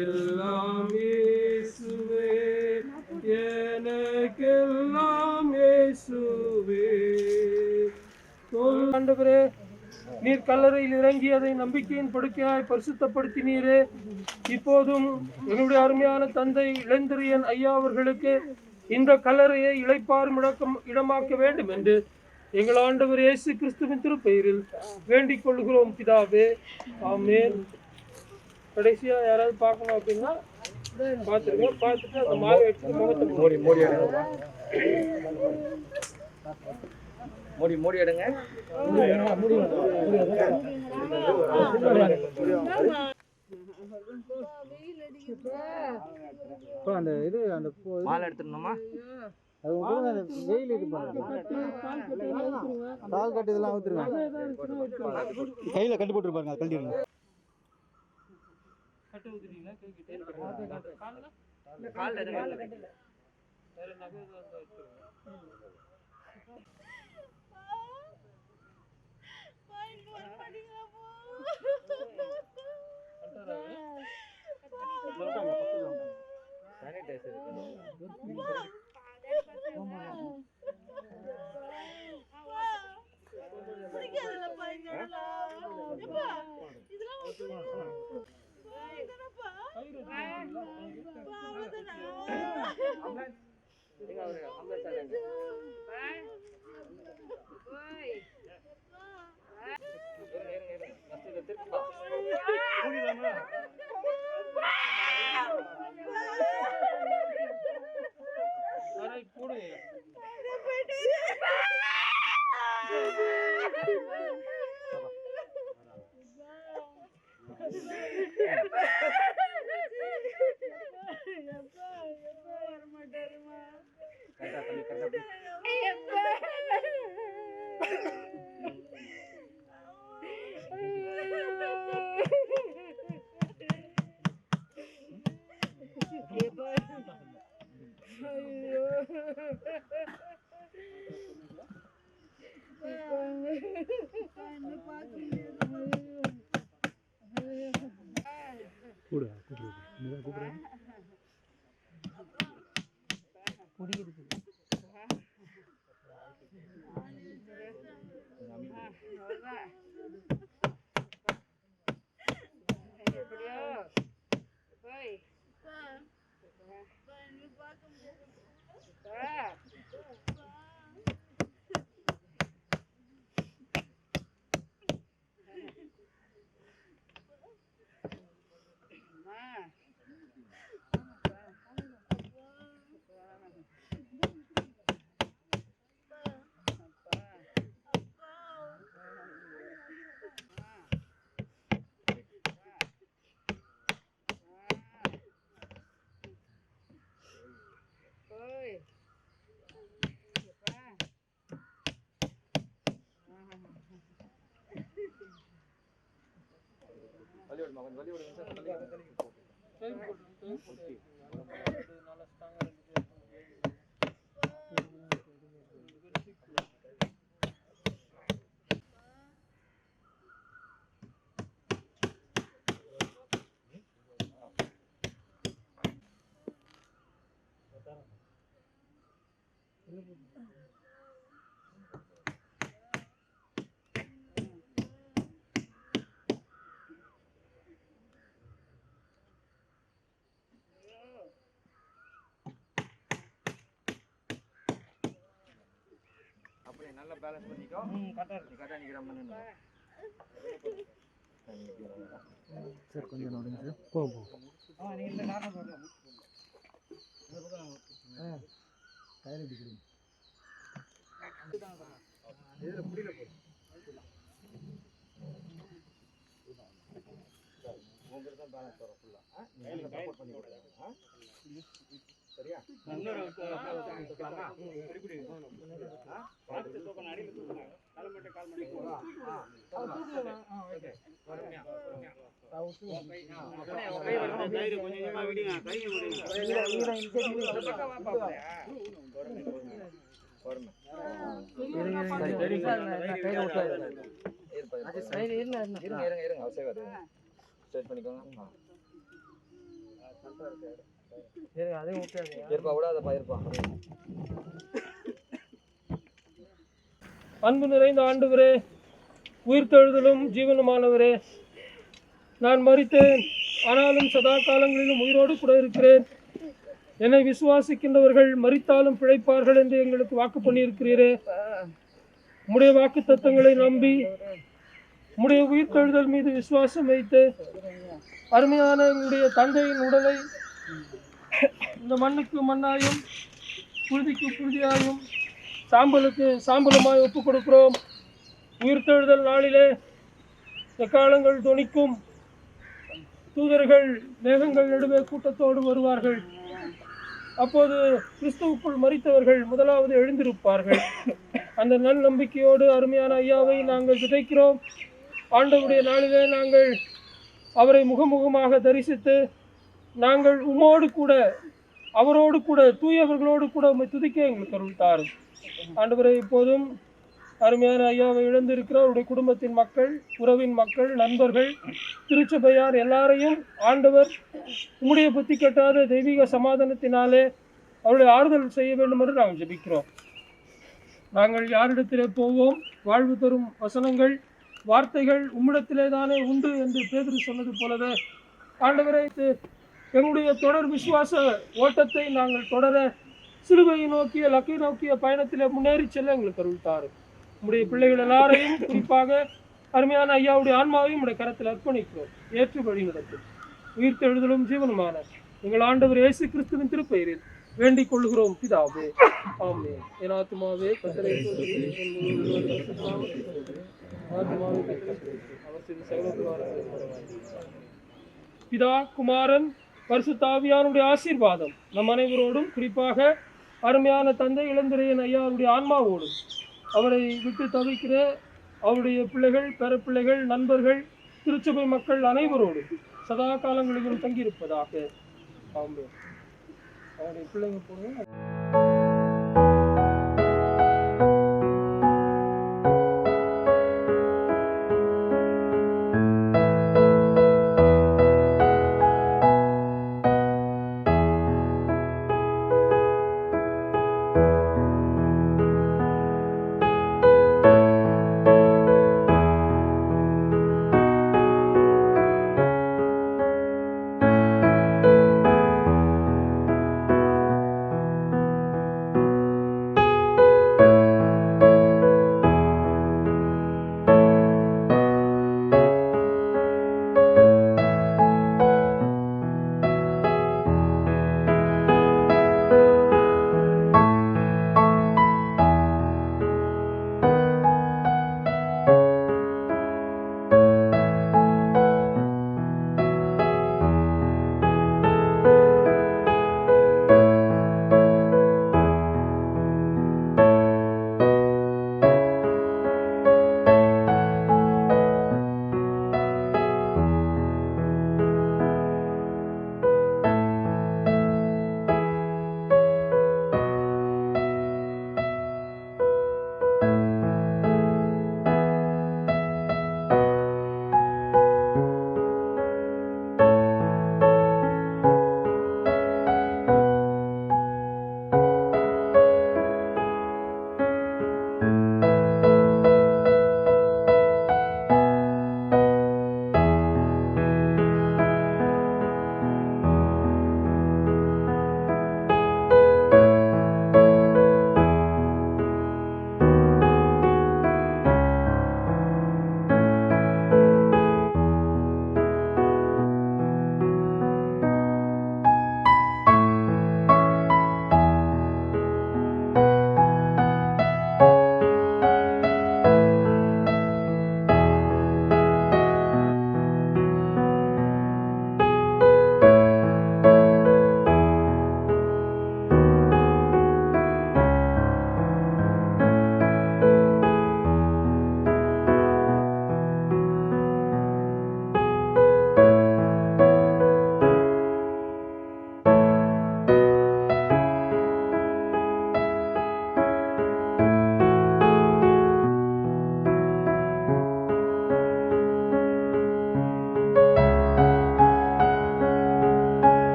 எல்லாம் இயேசுவே எனக்கெல்லாம் இயேசுவே. ஆண்டவரே, நீர் கல்லறையில் இறங்கி அதை நம்பிக்கையின் படுக்கையாய் பரிசுத்தப்படுத்தினீரே. இப்போதும் எங்களுடைய அருமையான தந்தை இளந்திரியன் ஐயா அவர்களுக்கு இந்த கல்லறையை இளைப்பாறும் இடமாக்க வேண்டும் என்று எங்கள் ஆண்டவர் இயேசு கிறிஸ்துவின் திருப்பெயரில் வேண்டிக் கொள்கிறோம் பிதாவே, ஆமென். கடைசியா யாராவது பார்க்கணும் அப்படின்னா பார்த்துருங்க. பார்த்துட்டு அந்த மாலை வச்சு முகத்தை மோடி எடுங்க. அந்த இது அந்த மாலை எடுத்துடணுமா? அது வெயில் இது பண்ணுங்க. கால் கட்டு இதெல்லாம் ஊத்துருங்க. கையில கட்டு போட்டுருப்பாங்க, அது கழட்டிடுங்க. கட்டு ஊத்துறீங்களா? நல்லா பேலன்ஸ் பண்ணிக்கோ. கரெக்டா இருக்கு. கரெக்டா நிக்கிற மாதிரி நின்னு. சார் கொஞ்சம் நோடுங்க சார். போ. நீ இந்த நார்மல் போடு. இந்த பக்கம் டயர் அடிக்குது. இதுல புடில போ. உங்களுக்கு தான் பேலன்ஸ் வரும் ஃபுல்லா. நீங்க சப்போர்ட் பண்ணி கொடுங்க. சரியா? இன்னொரு தூக்கலாமா? இப்படி பார்த்து தூக்கணும். அடியில தூக்கணும். கால் மட்டை போடா. ஓகே. பொறுமையா. கை வரணும். கையில கொஞ்சம் கொஞ்சமா விடுங்க. கையை விடுங்க. இந்த பக்கம் வா பாப்பா. பொறுமை. சரி கையில விட்டாத. இருங்க. அவசரம் வர. ஸ்ட்ரெச் பண்ணிக்கோங்க. கரெக்ட்டா இருக்கு. இருங்க அதே விட்டாதீங்க. இருப்பா விடாதப்பா இருப்பா. அன்பு நிறைந்த ஆண்டவரே, உயிர்த்தெழுதலும் ஜீவனுமானவரே, நான் மரித்தேன், ஆனாலும் சதா காலங்களிலும் உயிரோடு கூட இருக்கிறேன். என்னை விசுவாசிக்கின்றவர்கள் மரித்தாலும் பிழைப்பார்கள் என்று எங்களுக்கு வாக்கு பண்ணியிருக்கிறீரே. உம்முடைய வாக்கு தத்தங்களை நம்பி உம்முடைய உயிர்த்தெழுதல் மீது விசுவாசம் வைத்து அருமையான எங்களுடைய தந்தையின் உடலை இந்த மண்ணுக்கு மண்ணாயும் புழுதிக்கு புழுதியாயும் சாம்பலுக்கு சாம்பலுமாய் ஒப்புக் கொடுக்கிறோம். உயிர்த்தெழுதல் நாளிலே எக்காலங்கள் தொனிக்கும். தூதர்கள் மேகங்கள் நடுவே கூட்டத்தோடு வருவார்கள். அப்போது கிறிஸ்துவுக்குள் மரித்தவர்கள் முதலாவது எழுந்திருப்பார்கள். அந்த நல் நம்பிக்கையோடு அருமையான ஐயாவை நாங்கள் விதைக்கிறோம். ஆண்டவருடைய நாளிலே நாங்கள் அவரை முகமுகமாக தரிசித்து நாங்கள் உம்மோடு கூட அவரோடு கூட தூயவர்களோடு கூட உம்மை துதிக்க எங்களுக்கு அருள் தாரும். ஆண்டவரை இப்போதும் அருமையான ஐயாவை இழந்திருக்கிற அவருடைய குடும்பத்தின் மக்கள், உறவின் மக்கள், நண்பர்கள், திருச்சபையார் எல்லாரையும் ஆண்டவர் உம்முடைய புத்தி கட்டாத தெய்வீக சமாதானத்தினாலே அவருடைய ஆறுதல் செய்ய வேண்டும் என்று நாங்கள் ஜெபிக்கிறோம். நாங்கள் யாரிடத்திலே போவோம்? வாழ்வு தரும் வசனங்கள், வார்த்தைகள் உம்மிடத்திலே தானே உண்டு என்று பேதுரு சொன்னது போலவே ஆண்டவரை எங்களுடைய தொடர் விசுவாச ஓட்டத்தை நாங்கள் தொடர சிலுவையை நோக்கிய லக்கை நோக்கிய பயணத்தில் முன்னேறி செல்ல எங்களுக்கு அருள் தாரும். உம்முடைய பிள்ளைகள் எல்லாரையும் குறிப்பாக அருமையான ஐயாவுடைய ஆன்மாவையும் உடைய கரத்தில் அர்ப்பணிக்கிறோம். ஏற்று வழி நடத்தும். உயிர்த்தெழுதலும் ஜீவனுமான எங்கள் ஆண்டவர் இயேசு கிறிஸ்துவின் திருப்பெயரில் வேண்டிக் கொள்கிறோம் பிதாவே, ஆமென். என் ஆத்துமாவே கர்த்தரை பிதா குமாரன் பரிசுத்த ஆவியானுடைய ஆசீர்வாதம் நம் அனைவரோடும், குறிப்பாக அருமையான தந்தை இளந்திரையன் ஐயாவுடைய ஆன்மாவோடும், அவரை விட்டு தவிக்கிற அவருடைய பிள்ளைகள், பேரப்பிள்ளைகள், நண்பர்கள், திருச்சபை மக்கள் அனைவரோடும் சதா காலங்களிலும் தங்கியிருப்பதாக. ஆமென். அவருடைய பிள்ளைங்க போடுங்க.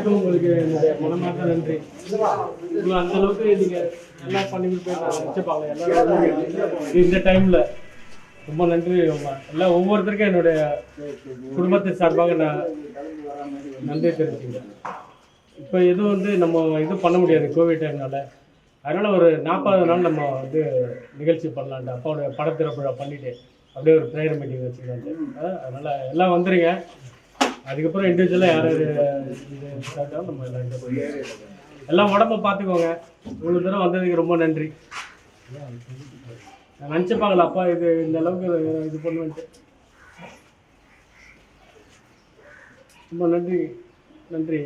அதுக்கும் உங்களுக்கு என்னுடைய மனமார்ந்த நன்றி. உங்களை அந்த அளவுக்கு நீங்கள் எல்லாம் பண்ணி கொடுப்பேன் வச்சுப்பாங்க எல்லாரும் இந்த டைமில். ரொம்ப நன்றி. எல்லாம் ஒவ்வொருத்தருக்கும் என்னுடைய குடும்பத்தின் சார்பாக நான் நன்றி தெரிவிச்சுக்கிறேன். இப்போ எதுவும் வந்து நம்ம இது பண்ண முடியாது கோவிட் டைம்னால. அதனால் ஒரு 40 நாள் நம்ம வந்து நிகழ்ச்சி பண்ணலான்ட்டு அப்பாவோடைய படத்திறப்புழா பண்ணிவிட்டு அப்படியே ஒரு ப்ரேயர் மீட்டிங் வச்சுக்கலான்ட்டு. அதனால் எல்லாம் வந்துடுங்க. அதுக்கப்புறம் இண்டிவிஜுவலாக யார் இது ஸ்டார்ட்டாக நம்ம எல்லாம் உடம்ப பார்த்துக்கோங்க. இவ்வளோ தூரம் வந்ததுக்கு ரொம்ப நன்றி. நான் நினச்சிப்பாங்களா அப்பா இது இந்த அளவுக்கு இது பண்ணுவேன்ட்டு. ரொம்ப நன்றி.